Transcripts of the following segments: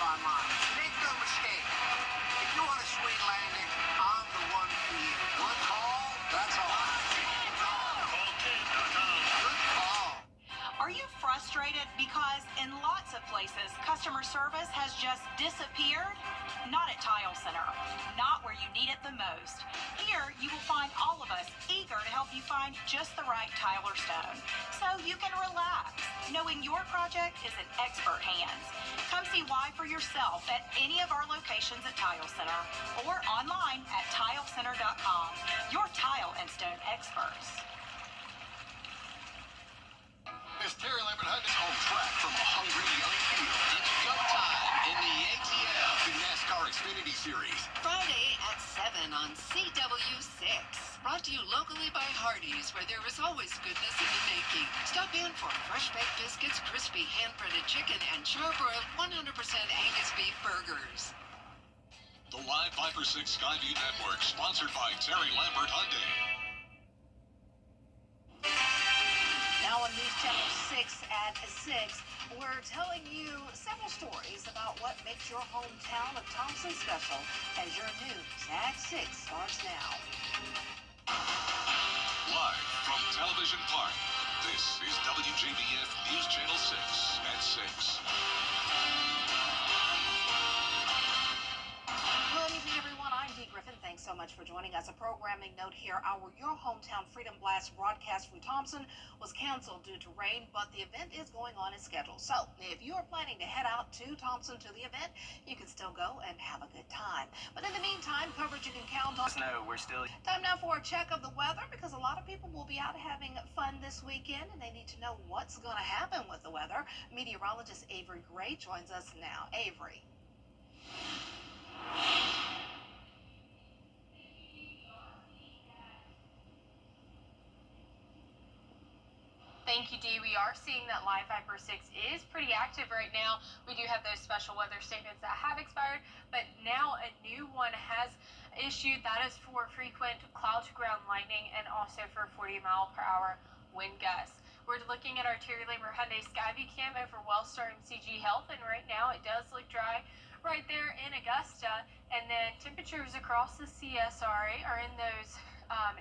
online. Make no mistake. If you want a sweet landing, I'm the one for you. One call, that's all. Good call. Are you frustrated because in lots of places, customer service has just disappeared? Not at Tile Center. Not where you need it the most. Here, you will find all of us eager to help you find just the right tile or stone, so you can relax, knowing your project is in expert hands. Come see why for yourself at any of our locations at Tile Center or online at tilecenter.com. Your tile and stone experts. As Terry Lambert Hunt is on track from a hungry young field. It's go time in the ATL, the NASCAR Xfinity Series. Friday at 7 on CW6. Brought to you locally by Hardee's, where there is always goodness in the making. Stop in for fresh baked biscuits, crispy hand-breaded chicken, and charbroiled 100% Angus beef burgers. The Live 5/6 Skyview Network, sponsored by Terry Lambert Hyundai. Now on News Channel 6 at 6, we're telling you several stories about what makes your hometown of Thompson special as your news at 6 starts now. Live from Television Park, this is WJBF News Channel 6 at 6. Good evening, everyone. I'm Dee Griffin. Thanks so much for joining us. A programming note here. Our Your Hometown Freedom Blast broadcast from Thompson was canceled due to rain, but the event is going on as scheduled. So if you are planning to head out to Thompson to the event, you can still go and have a good time. But in the meantime, coverage you can count on. No, we're still... Time now for a check of the weather, because a lot of people will be out having fun this weekend, and they need to know what's going to happen with the weather. Meteorologist Avery Gray joins us now. Avery. Thank you, Dee. We are seeing that Live 5/6 is pretty active right now. We do have those special weather statements that have expired, but now a new one has issued. That is for frequent cloud-to-ground lightning and also for 40-mile-per-hour wind gusts. We're looking at our Terry Lambert Hyundai Skyview cam over Wellstar MCG Health, and right now it does look dry right there in Augusta. And then temperatures across the CSRA are in those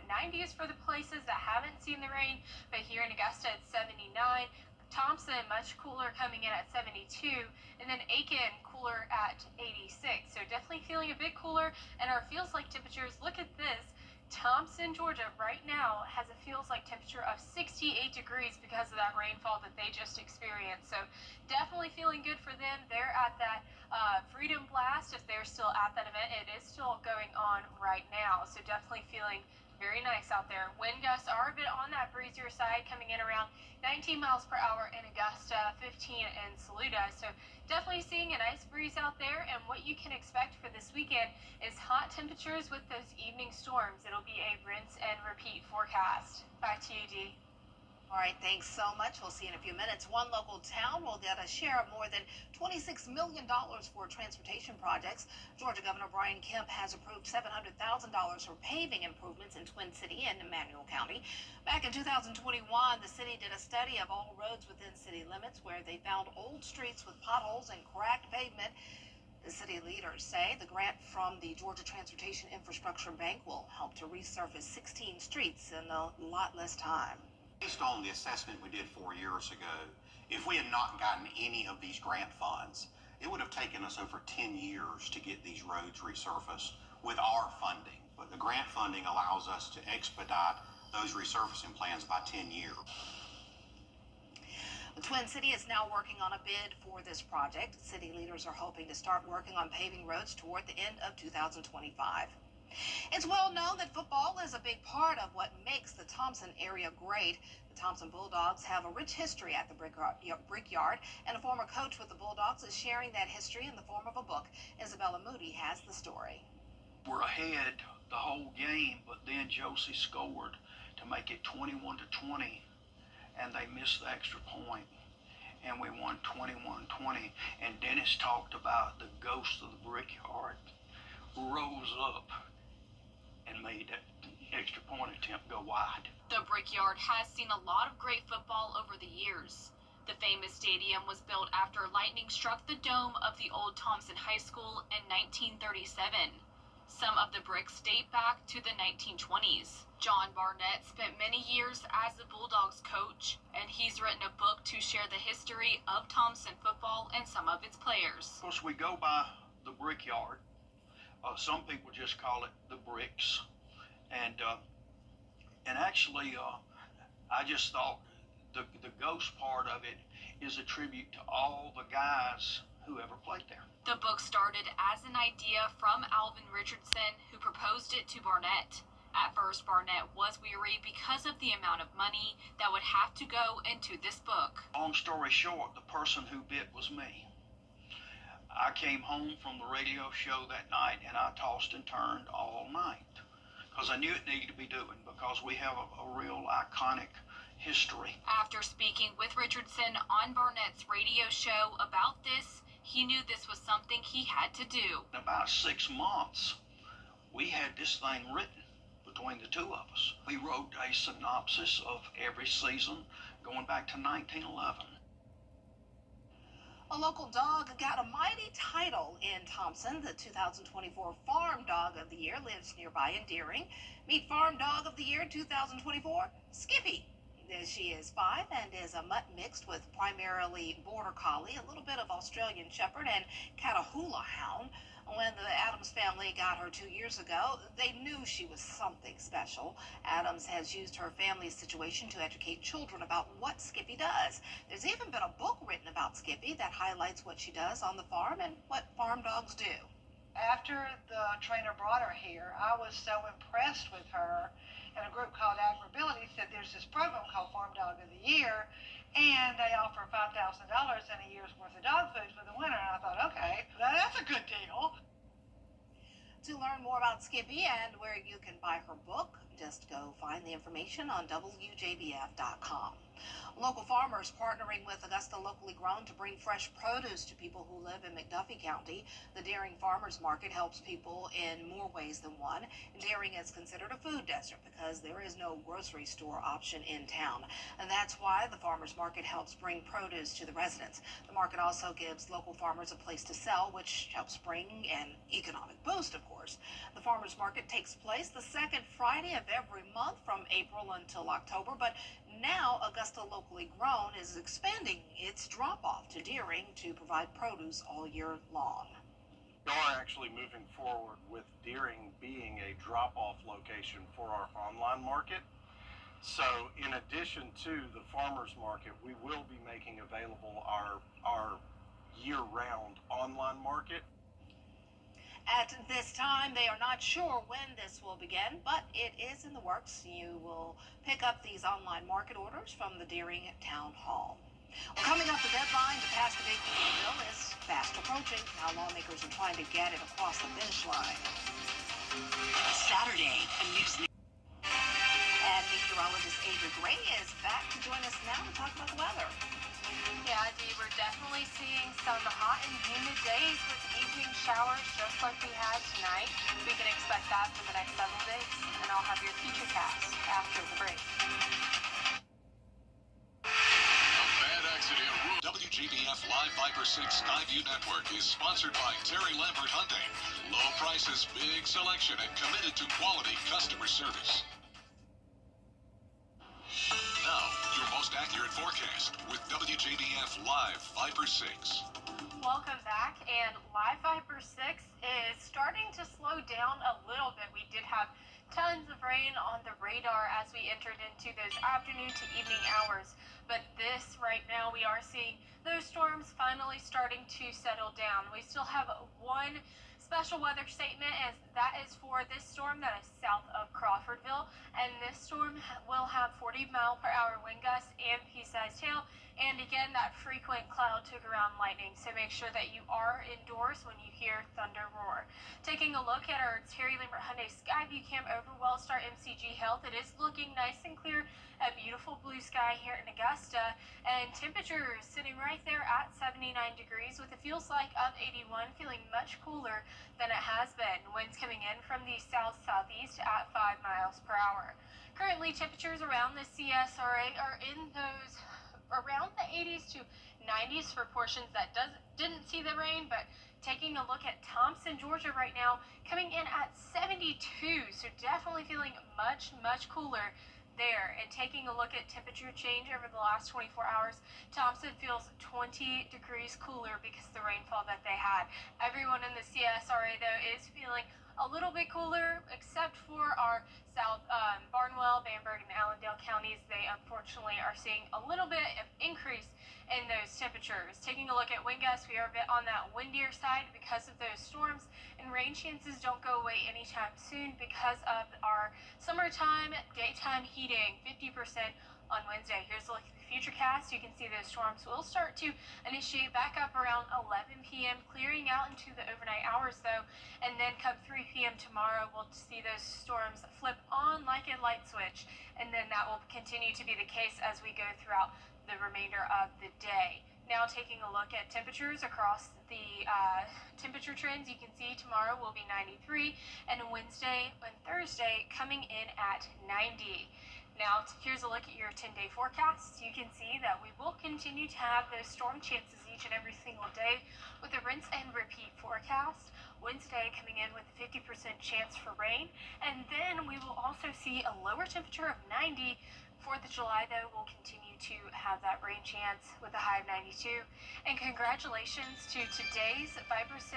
90s for the places that haven't seen the rain, but here in Augusta it's 79. Thompson much cooler, coming in at 72, and then Aiken cooler at 86. So definitely feeling a bit cooler, and our feels like temperatures, look at this. Thompson, Georgia right now has a feels like temperature of 68 degrees because of that rainfall that they just experienced. So definitely feeling good for them. They're at that Freedom Blast. If they're still at that event, it is still going on right now. So definitely feeling very nice out there. Wind gusts are a bit on that breezier side, coming in around 19 miles per hour in Augusta, 15 in Saluda. So definitely seeing a nice breeze out there. And what you can expect for this weekend is hot temperatures with those evening storms. It'll be a rinse and repeat forecast. Back to you, Dee. All right, thanks so much. We'll see you in a few minutes. One local town will get a share of more than $26 million for transportation projects. Georgia Governor Brian Kemp has approved $700,000 for paving improvements in Twin City and Emmanuel County. Back in 2021, the city did a study of all roads within city limits where they found old streets with potholes and cracked pavement. The city leaders say the grant from the Georgia Transportation Infrastructure Bank will help to resurface 16 streets in a lot less time. Based on the assessment we did 4 years ago, if we had not gotten any of these grant funds, it would have taken us over 10 years to get these roads resurfaced with our funding. But the grant funding allows us to expedite those resurfacing plans by 10 years. The Twin City is now working on a bid for this project. City leaders are hoping to start working on paving roads toward the end of 2025. It's well known that football is a big part of what makes the Thompson area great. The Thompson Bulldogs have a rich history at the Brickyard, and a former coach with the Bulldogs is sharing that history in the form of a book. Isabella Moody has the story. We're ahead the whole game, but then Josie scored to make it 21-20, and they missed the extra point, and we won 21-20. And Dennis talked about the ghost of the Brickyard rose up and made that extra point attempt go wide. The Brickyard has seen a lot of great football over the years. The famous stadium was built after lightning struck the dome of the old Thompson High School in 1937. Some of the bricks date back to the 1920s. John Barnett spent many years as the Bulldogs coach, and he's written a book to share the history of Thompson football and some of its players. Of course, we go by the brickyard. Some people just call it the bricks. And actually, I just thought the ghost part of it is a tribute to all the guys who ever played there. The book started as an idea from Alvin Richardson, who proposed it to Barnett. At first, Barnett was weary because of the amount of money that would have to go into this book. Long story short, the person who bit was me. I came home from the radio show that night and I tossed and turned all night because I knew it needed to be doing, because we have a real iconic history. After speaking with Richardson on Barnett's radio show about this, he knew this was something he had to do. In about 6 months, we had this thing written between the two of us. We wrote a synopsis of every season going back to 1911. A local dog got a mighty title in Thompson. The 2024 Farm Dog of the Year lives nearby in Deering. Meet Farm Dog of the Year 2024, Skippy. She is 5 and is a mutt mixed with primarily Border Collie, a little bit of Australian Shepherd, and Catahoula Hound. When the Adams family got her 2 years ago, they knew she was something special. Adams has used her family's situation to educate children about what Skippy does. There's even been a book written about Skippy that highlights what she does on the farm and what farm dogs do. After the trainer brought her here, I was so impressed with her, and a group called Agribility said there's this program called Farm Dog of the Year, and they offer $5,000 and a year's worth of dog food for the winner. And I thought, okay, that's a good deal. To learn more about Skippy and where you can buy her book, just go find the information on WJBF.com. Local farmers partnering with Augusta Locally Grown to bring fresh produce to people who live in McDuffie County. The Deering Farmers Market helps people in more ways than one. Deering is considered a food desert because there is no grocery store option in town. And that's why the Farmers Market helps bring produce to the residents. The market also gives local farmers a place to sell, which helps bring an economic boost, of course. The Farmers Market takes place the second Friday of every month from April until October, but now Augusta Locally Grown is expanding its drop-off to Deering to provide produce all year long. We are actually moving forward with Deering being a drop-off location for our online market. So in addition to the farmers market, we will be making available our year-round online market. At this time, they are not sure when this will begin, but it is in the works. You will pick up these online market orders from the Deering Town Hall. Well, coming up, the deadline to pass the big beautiful bill is fast approaching. Now lawmakers are trying to get it across the finish line. Saturday, a news. And meteorologist Adrian Gray is back to join us now to talk about the weather. Yeah, Dee, we're definitely seeing some hot and humid days with evening showers just like we had tonight. We can expect that for the next several days, and I'll have your future cast after the break. A bad accident. WJBF Live Viper 6 Skyview Network is sponsored by Terry Lambert Hyundai. Low prices, big selection, and committed to quality customer service. Now, your most accurate forecast with WJBF Live Viper 6. Welcome back, and Live Viper 6 is starting to slow down a little bit. We did have tons of rain on the radar as we entered into those afternoon to evening hours, but this right now we are seeing those storms finally starting to settle down. We still have one special weather statement, and that is for this storm that is south of Crawfordville, and this storm will have 40-mile-per-hour wind gusts and pea-sized hail, and again that frequent cloud to ground lightning, so make sure that you are indoors when you hear thunder roar. Taking a look at our Terry Lambert Hyundai Skyview Cam over Wellstar MCG Health, it is looking nice and clear, a beautiful blue sky here in Augusta, and temperatures sitting right there at 79 degrees with a feels like of 81, feeling much cooler than it has been. Winds coming in from the south-southeast at 5 miles per hour. Currently, temperatures around the CSRA are in those around the 80s to 90s for portions that didn't see the rain, but taking a look at Thompson, Georgia right now, coming in at 72, so definitely feeling much, much cooler there. And taking a look at temperature change over the last 24 hours, Thompson feels 20 degrees cooler because of the rainfall that they had. Everyone in the CSRA, though, is feeling a little bit cooler, except for our South Barnwell, Bamberg, and Allendale counties. They unfortunately are seeing a little bit of increase in those temperatures. Taking a look at wind gusts, we are a bit on that windier side because of those storms, and rain chances don't go away anytime soon because of our summertime daytime heating, 50% on Wednesday. Here's a look at the futurecast. You can see those storms will start to initiate back up around 11 p.m., clearing out into the overnight hours though, and then come 3 p.m. tomorrow, we'll see those storms flip on like a light switch, and then that will continue to be the case as we go throughout the remainder of the day. Now taking a look at temperatures across the temperature trends, you can see tomorrow will be 93, and Wednesday and Thursday coming in at 90. Now, here's a look at your 10-day forecast. You can see that we will continue to have those storm chances each and every single day with a rinse and repeat forecast. Wednesday coming in with a 50% chance for rain, and then we will also see a lower temperature of 90. 4th of July, though, will continue to have that rain chance with a high of 92. And congratulations to today's Viper 6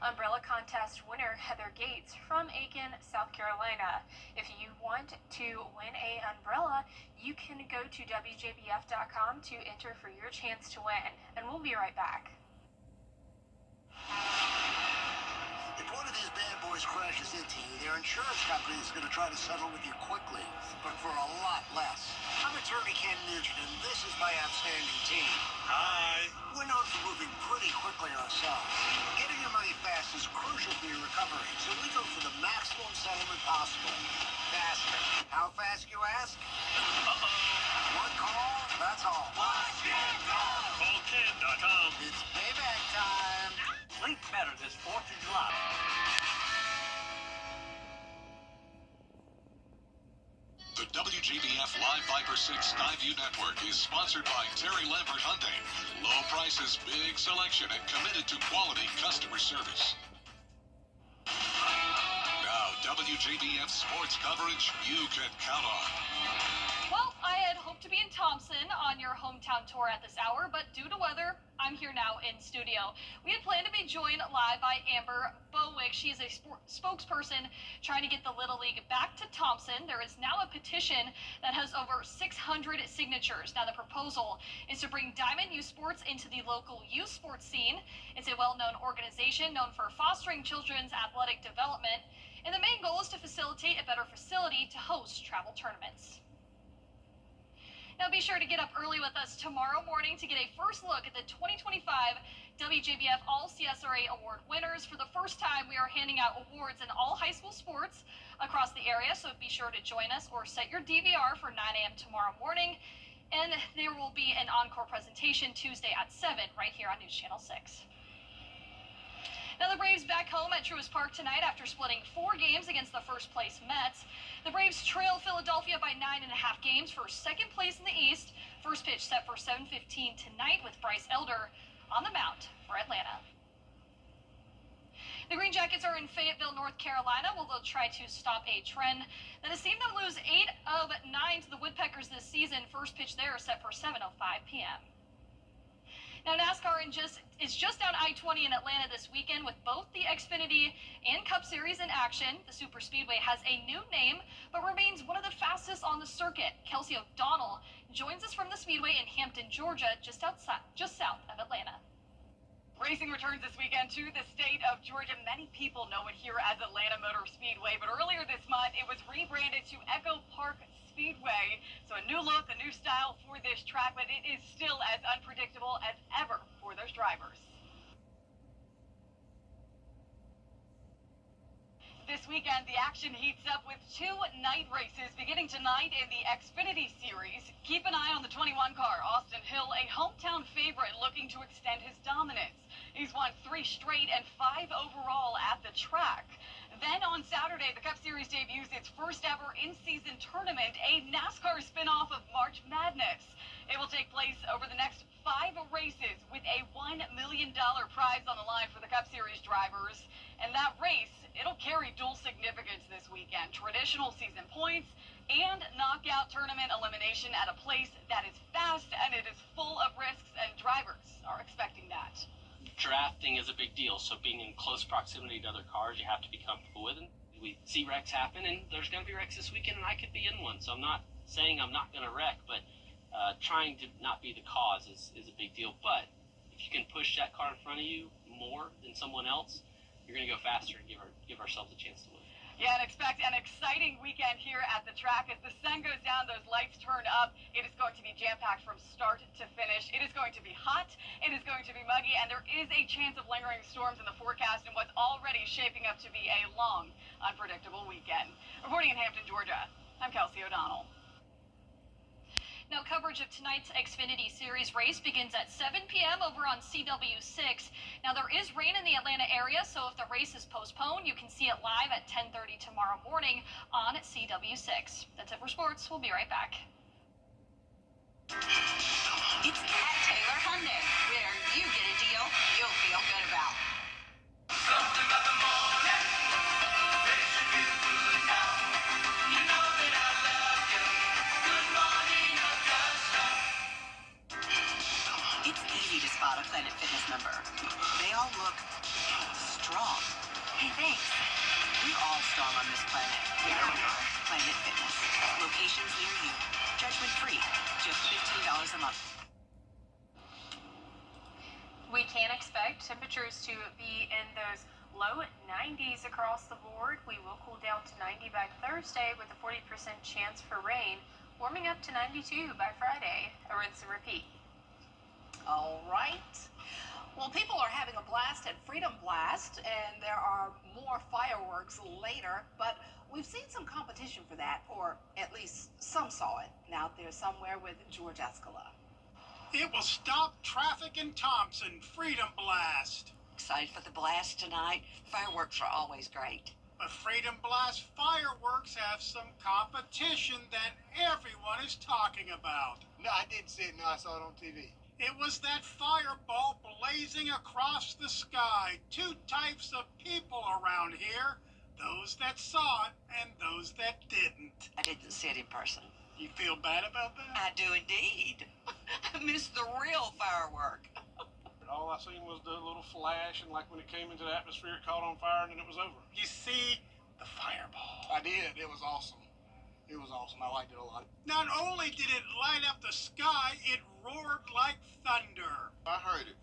Umbrella Contest winner, Heather Gates from Aiken, South Carolina. If you want to win a umbrella, you can go to WJBF.com to enter for your chance to win. And we'll be right back. If one of these bad boys crashes into you, their insurance company is going to try to settle with you quickly, but for a lot less. I'm attorney Ken Nugent, and this is my outstanding team. Hi. We're known for moving pretty quickly ourselves. Getting your money fast is crucial for your recovery, so we go for the maximum settlement possible. Faster. How fast, you ask? One call, that's all. Watch it go! Call Ken.com. It's payback time. Sleep better this 4th of July. The WJBF Live Viper 6 Skyview Network is sponsored by Terry Lambert Hyundai. Low prices, big selection, and committed to quality customer service. Now, WJBF sports coverage you can count on. Well, I had hoped to be in Thompson on your hometown tour at this hour, but due to weather, I'm here now in studio. We had planned to be joined live by Amber Bowick. She is a spokesperson trying to get the Little League back to Thompson. There is now a petition that has over 600 signatures. Now, the proposal is to bring Diamond Youth Sports into the local youth sports scene. It's a well-known organization known for fostering children's athletic development, and the main goal is to facilitate a better facility to host travel tournaments. Now be sure to get up early with us tomorrow morning to get a first look at the 2025 WJBF All CSRA Award winners. For the first time, we are handing out awards in all high school sports across the area, so be sure to join us or set your DVR for 9 a.m. tomorrow morning. And there will be an encore presentation Tuesday at 7 right here on News Channel 6. Now the Braves back home at Truist Park tonight after splitting 4 games against the first place Mets. The Braves trail Philadelphia by 9.5 games for second place in the East. First pitch set for 7:15 tonight with Bryce Elder on the mound for Atlanta. The Green Jackets are in Fayetteville, North Carolina, where they'll try to stop a trend that has seen them lose 8 of 9 to the Woodpeckers this season. First pitch there is set for 7:05 p.m. Now, NASCAR is just down I-20 in Atlanta this weekend with both the Xfinity and Cup Series in action. The Super Speedway has a new name, but remains one of the fastest on the circuit. Kelsey O'Donnell joins us from the Speedway in Hampton, Georgia, just south of Atlanta. Racing returns this weekend to the state of Georgia. Many people know it here as Atlanta Motor Speedway, but earlier this month it was rebranded to Echo Park Speedway. So a new look, a new style for this track, but it is still as unpredictable as ever for those drivers. This weekend, the action heats up with 2 night races beginning tonight in the Xfinity Series. Keep an eye on the 21 car, Austin Hill, a hometown favorite looking to extend his dominance. He's won 3 straight and 5 overall at the track. Then on Saturday, the Cup Series debuts its first ever in-season tournament, a NASCAR spinoff of March Madness. It will take place over the next 5 races with a $1 million prize on the line for the Cup Series drivers. And that race, it'll carry dual significance this weekend. Traditional season points and knockout tournament elimination at a place that is fast and it is full of risks, and drivers are expecting that. Drafting is a big deal, so being in close proximity to other cars you have to be comfortable with. And we see wrecks happen, and there's going to be wrecks this weekend, and I could be in one. So I'm not saying I'm not going to wreck, but trying to not be the cause is a big deal. But if you can push that car in front of you more than someone else, you're going to go faster and give ourselves a chance to win. Yeah, and expect an exciting weekend here at the track. As the sun goes down, those lights turn up. It is going to be jam-packed from start to finish. It is going to be hot. It is going to be muggy, and there is a chance of lingering storms in the forecast in what's already shaping up to be a long, unpredictable weekend. Reporting in Hampton, Georgia, I'm Kelsey O'Donnell. Now, coverage of tonight's Xfinity Series race begins at 7 p.m. over on CW6. Now, there is rain in the Atlanta area, so if the race is postponed, you can see it live at 10:30 tomorrow morning on CW6. That's it for sports. We'll be right back. It's at Taylor Hyundai, where you get a deal you'll feel good about. Something about the morning makes you feel good now. You know that I love you. Good morning, Augusta. It's easy to spot a Planet Fitness member. They all look strong. Hey, thanks. We're all strong on this planet. Planet Fitness. Locations near you. Judgment free. Just $15 a month. We can expect temperatures to be in those low 90s across the board. We will cool down to 90 by Thursday with a 40% chance for rain, warming up to 92 by Friday. A rinse and repeat. All right. Well, people are having a blast at Freedom Blast, and there are more fireworks later, but we've seen some competition for that, or at least some saw it. Now out there somewhere with George Escala. It will stop traffic in Thompson. Freedom Blast. Excited for the blast tonight. Fireworks are always great. But Freedom Blast fireworks have some competition that everyone is talking about. No, I didn't see it. No, I saw it on TV. It was that fireball blazing across the sky. 2 types of people around here. Those that saw it and those that didn't. I didn't see it in person. You feel bad about that? I do indeed. I missed the real firework. All I seen was the little flash, and like when it came into the atmosphere, it caught on fire, and then it was over. You see the fireball. I did. It was awesome. It was awesome. I liked it a lot. Not only did it light up the sky, it roared like thunder. I heard it.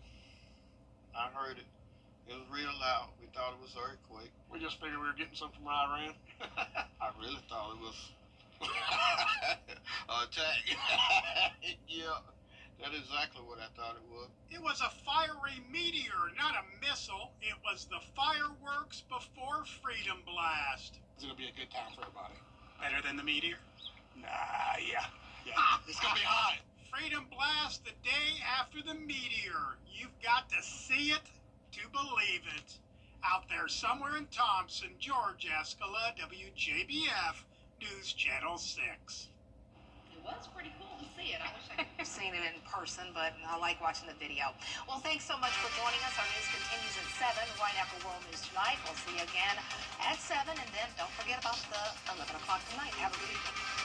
It was real loud. We thought it was an earthquake. We just figured we were getting some from Iran. I really thought it was an attack. Yeah, that's exactly what I thought it was. It was a fiery meteor, not a missile. It was the fireworks before Freedom Blast. It's going to be a good time for everybody. Better than the meteor? Nah, yeah. It's going to be hot. Freedom Blast the day after the meteor. You've got to see it to believe it. Out there somewhere in Thompson, George Escala, WJBF, News Channel 6. It was pretty cool to see it. I wish I could have seen it in person, but I like watching the video. Well, thanks so much for joining us. Our news continues at 7, right after World News Tonight. We'll see you again at 7, and then don't forget about the 11 o'clock tonight. Have a good evening.